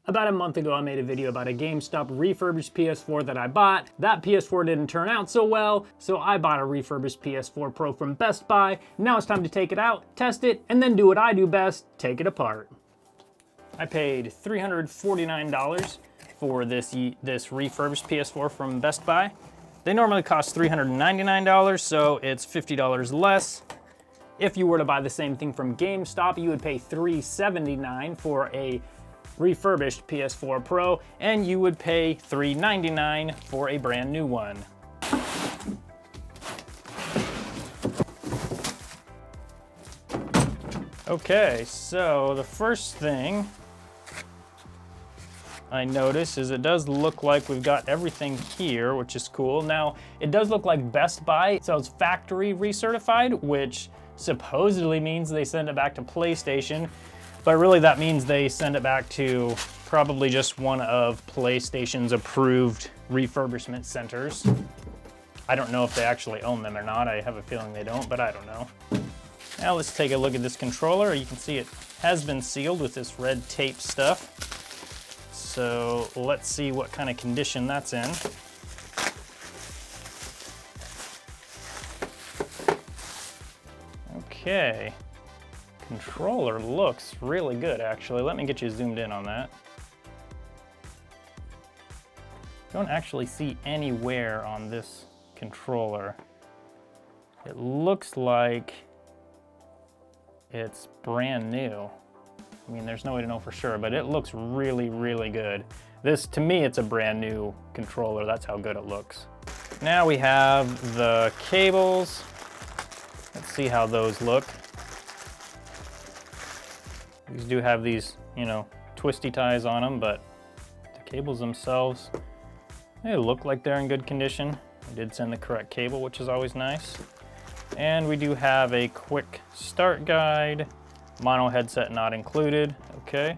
About a month ago, I made a video about a GameStop refurbished PS4 that I bought. That PS4 didn't turn out so well, so I bought a refurbished PS4 Pro from Best Buy. Now it's time to take it out, test it, and then do what I do best, take it apart. I paid $349 for this refurbished PS4 from Best Buy. They normally cost $399, so it's $50 less. If you were to buy the same thing from GameStop, you would pay $379 for a refurbished PS4 Pro, and you would pay $399 for a brand new one. Okay, so the first thing I notice is it does look like we've got everything here, which is cool. Now, it does look like Best Buy sells factory recertified, which supposedly means they send it back to PlayStation, but really that means they send it back to probably just one of PlayStation's approved refurbishment centers. I don't know if they actually own them or not. I have a feeling they don't, but I don't know. Now let's take a look at this controller. You can see it has been sealed with this red tape stuff. So let's see what kind of condition that's in. Okay. Controller looks really good, actually. Let me get you zoomed in on that. Don't actually see any wear on this controller. It looks like it's brand new. I mean, there's no way to know for sure, but it looks really, really good. This, to me, it's a brand new controller. That's how good it looks. Now we have the cables. Let's see how those look. These do have these, twisty ties on them, but the cables themselves, they look like they're in good condition. I did send the correct cable, which is always nice. And we do have a quick start guide, mono headset not included, okay.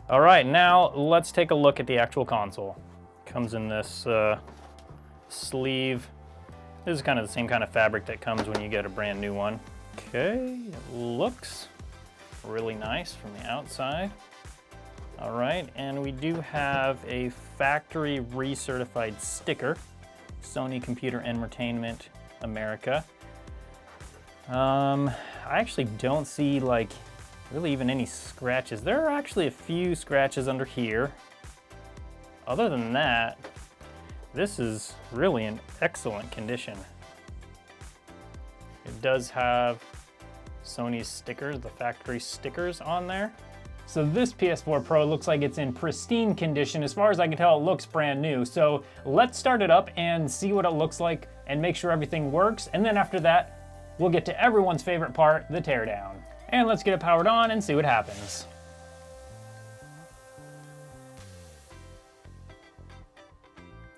All right, now let's take a look at the actual console. Comes in this sleeve. This is kind of the same kind of fabric that comes when you get a brand new one. Okay, it looks really nice from the outside. All right, and we do have a factory recertified sticker, Sony Computer Entertainment America. I actually don't see really even any scratches. There are actually a few scratches under here. Other than that, this is really in excellent condition. It does have Sony's stickers, the factory stickers on there. So this PS4 Pro looks like it's in pristine condition. As far as I can tell, it looks brand new. So let's start it up and see what it looks like and make sure everything works. And then after that, we'll get to everyone's favorite part, the teardown. And let's get it powered on and see what happens.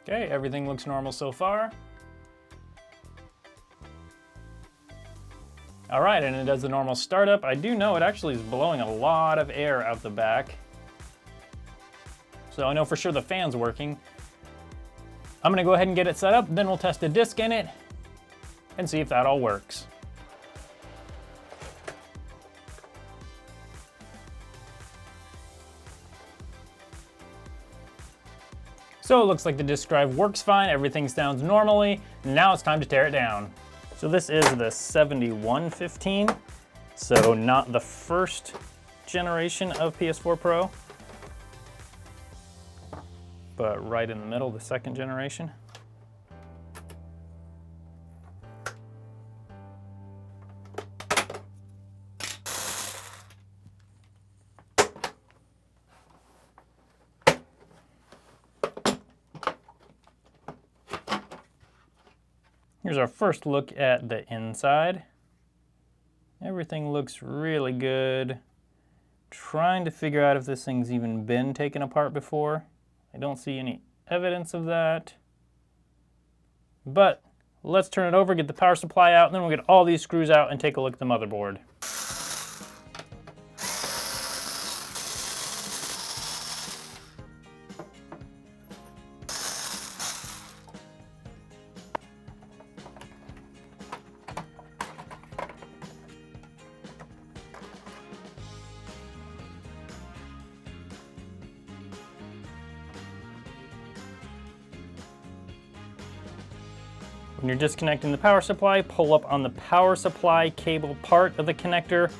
Okay, everything looks normal so far. All right, and it does the normal startup. I do know it actually is blowing a lot of air out the back. So I know for sure the fan's working. I'm gonna go ahead and get it set up, then we'll test a disc in it and see if that all works. So it looks like the disk drive works fine, everything sounds normally. Now it's time to tear it down. So this is the 7115, so not the first generation of PS4 Pro, but right in the middle, the second generation. Here's our first look at the inside. Everything looks really good. Trying to figure out if this thing's even been taken apart before. I don't see any evidence of that. But let's turn it over, get the power supply out, and then we'll get all these screws out and take a look at the motherboard. When you're disconnecting the power supply, pull up on the power supply cable part of the connector,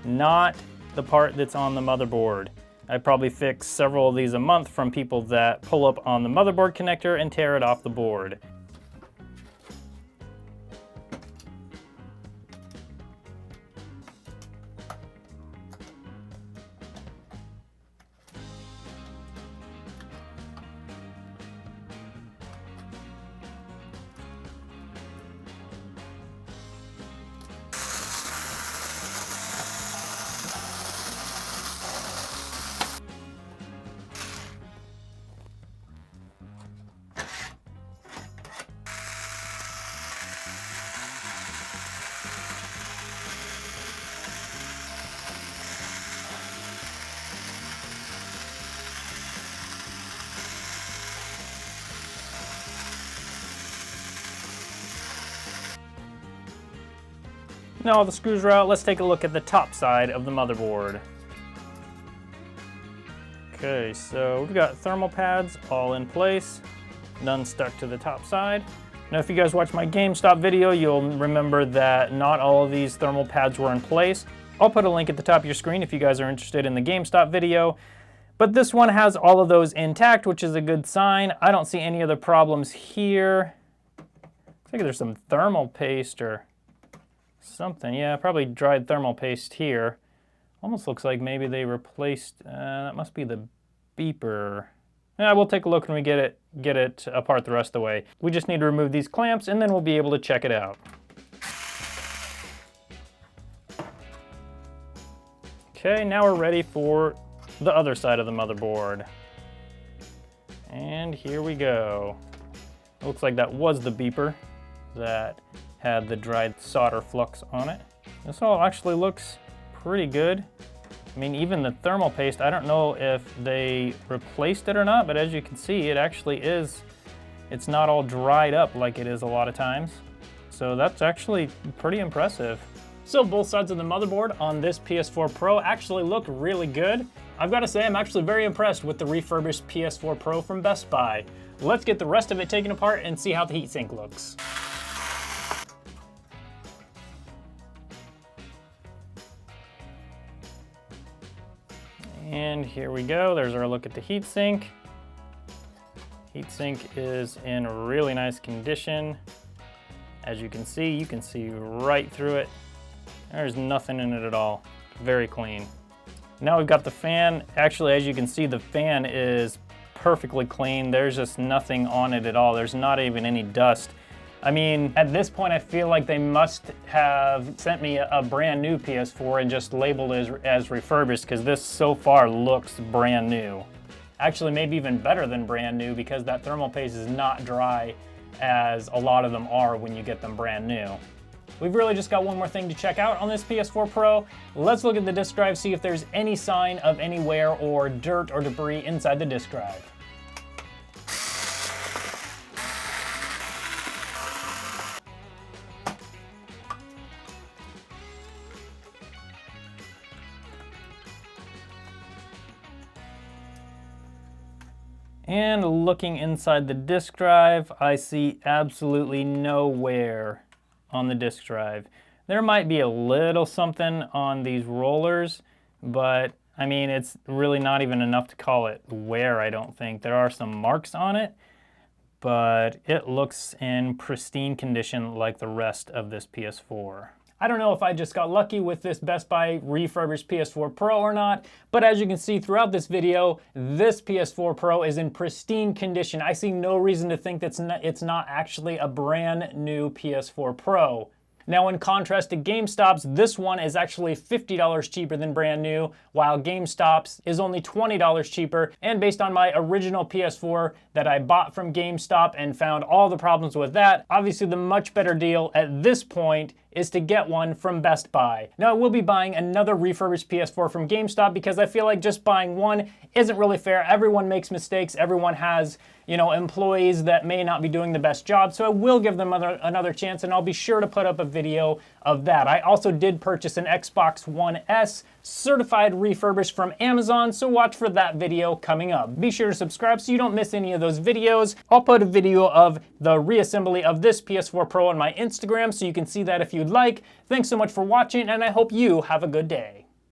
not the part that's on the motherboard. I probably fix several of these a month from people that pull up on the motherboard connector and tear it off the board. Now all the screws are out, let's take a look at the top side of the motherboard. Okay, so we've got thermal pads all in place, none stuck to the top side. Now if you guys watch my GameStop video, you'll remember that not all of these thermal pads were in place. I'll put a link at the top of your screen if you guys are interested in the GameStop video. But this one has all of those intact, which is a good sign. I don't see any other problems here. Looks like there's some thermal paste or something. Yeah, probably dried thermal paste here. Almost looks like maybe they replaced, that must be the beeper. Yeah, we'll take a look when we get it apart the rest of the way. We just need to remove these clamps and then we'll be able to check it out. Okay, now we're ready for the other side of the motherboard. And here we go. It looks like that was the beeper that had the dried solder flux on it. This all actually looks pretty good. I mean, even the thermal paste, I don't know if they replaced it or not, but as you can see, it actually is, it's not all dried up like it is a lot of times. So that's actually pretty impressive. So both sides of the motherboard on this PS4 Pro actually look really good. I've got to say, I'm actually very impressed with the refurbished PS4 Pro from Best Buy. Let's get the rest of it taken apart and see how the heatsink looks. And here we go, there's our look at the heatsink. Heatsink is in really nice condition. As you can see right through it. There's nothing in it at all. Very clean. Now we've got the fan. Actually, as you can see, the fan is perfectly clean. There's just nothing on it at all. There's not even any dust. I mean, at this point, I feel like they must have sent me a brand new PS4 and just labeled it as refurbished, because this so far looks brand new. Actually, maybe even better than brand new, because that thermal paste is not dry as a lot of them are when you get them brand new. We've really just got one more thing to check out on this PS4 Pro. Let's look at the disk drive, see if there's any sign of any wear or dirt or debris inside the disk drive. And looking inside the disk drive, I see absolutely no wear on the disk drive. There might be a little something on these rollers, but I mean, it's really not even enough to call it wear, I don't think. There are some marks on it, but it looks in pristine condition like the rest of this PS4. I don't know if I just got lucky with this Best Buy refurbished PS4 Pro or not, but as you can see throughout this video, this PS4 Pro is in pristine condition. I see no reason to think that it's not actually a brand new PS4 Pro. Now, in contrast to GameStop's, this one is actually $50 cheaper than brand new, while GameStop's is only $20 cheaper. And based on my original PS4 that I bought from GameStop and found all the problems with that, obviously the much better deal at this point is to get one from Best Buy. Now, I will be buying another refurbished PS4 from GameStop because I feel like just buying one isn't really fair. Everyone makes mistakes. Everyone has, employees that may not be doing the best job. So I will give them another chance, and I'll be sure to put up a video of that. I also did purchase an Xbox One S certified refurbished from Amazon, so watch for that video coming up. Be sure to subscribe so you don't miss any of those videos. I'll put a video of the reassembly of this PS4 Pro on my Instagram so you can see that if you'd like. Thanks so much for watching, and I hope you have a good day.